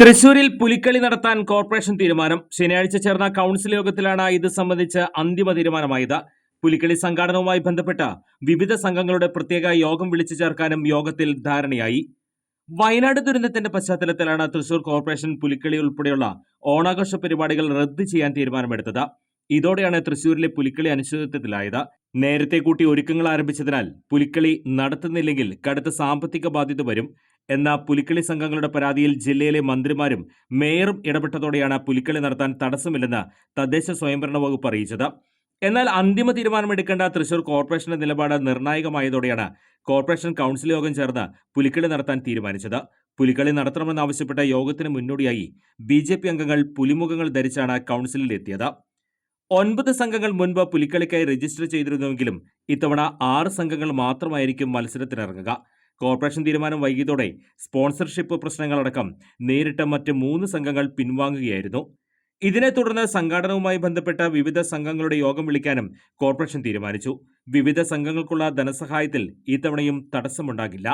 തൃശൂരിൽ പുലിക്കളി നടത്താൻ കോർപ്പറേഷൻ തീരുമാനം. ശനിയാഴ്ച ചേർന്ന കൗൺസിൽ യോഗത്തിലാണ് ഇത് സംബന്ധിച്ച് അന്തിമ തീരുമാനമായത്. പുലിക്കളി സംഘാടനവുമായി ബന്ധപ്പെട്ട വിവിധ സംഘങ്ങളുടെ പ്രത്യേക യോഗം വിളിച്ചു ചേർക്കാനും യോഗത്തിൽ ധാരണയായി. വയനാട് ദുരന്തത്തിന്റെ പശ്ചാത്തലത്തിലാണ് തൃശൂർ കോർപ്പറേഷൻ പുലിക്കളി ഉൾപ്പെടെയുള്ള ഓണാഘോഷ പരിപാടികൾ റദ്ദ് ചെയ്യാൻ തീരുമാനമെടുത്തത്. ഇതോടെയാണ് തൃശൂരിലെ പുലിക്കളി അനിശ്ചിതത്വത്തിലായത്. നേരത്തെ കൂട്ടി ഒരുക്കങ്ങൾ ആരംഭിച്ചതിനാൽ പുലിക്കളി നടത്തുന്നില്ലെങ്കിൽ കടുത്ത സാമ്പത്തിക ബാധ്യത വരും എന്ന പുലിക്കളി സംഘങ്ങളുടെ പരാതിയിൽ ജില്ലയിലെ മന്ത്രിമാരും മേയറും ഇടപെട്ടതോടെയാണ് പുലിക്കളി നടത്താൻ തടസ്സമില്ലെന്ന് തദ്ദേശ സ്വയംഭരണ വകുപ്പ് അറിയിച്ചത്. എന്നാൽ അന്തിമ തീരുമാനമെടുക്കേണ്ട തൃശൂർ കോർപ്പറേഷന്റെ നിലപാട് നിർണായകമായതോടെയാണ് കോർപ്പറേഷൻ കൗൺസിൽ യോഗം ചേർന്ന് പുലിക്കളി നടത്താൻ തീരുമാനിച്ചത്. പുലിക്കളി നടത്തണമെന്നാവശ്യപ്പെട്ട യോഗത്തിന് മുന്നോടിയായി BJP അംഗങ്ങൾ പുലിമുഖങ്ങൾ ധരിച്ചാണ് കൗൺസിലിൽ എത്തിയത്. 9 സംഘങ്ങൾ മുൻപ് പുലിക്കളിക്കായി രജിസ്റ്റർ ചെയ്തിരുന്നുവെങ്കിലും ഇത്തവണ 6 സംഘങ്ങൾ മാത്രമായിരിക്കും മത്സരത്തിനിറങ്ങുക. കോർപ്പറേഷൻ തീരുമാനം വൈകിയതോടെ സ്പോൺസർഷിപ്പ് പ്രശ്നങ്ങളടക്കം നേരിട്ട് മറ്റ് 3 സംഘങ്ങൾ പിൻവാങ്ങുകയായിരുന്നു. ഇതിനെ തുടർന്ന് സംഘാടനവുമായി ബന്ധപ്പെട്ട വിവിധ സംഘങ്ങളുടെ യോഗം വിളിക്കാനും കോർപ്പറേഷൻ തീരുമാനിച്ചു. വിവിധ സംഘങ്ങൾക്കുള്ള ധനസഹായത്തിൽ ഇത്തവണയും തടസ്സമുണ്ടാകില്ല.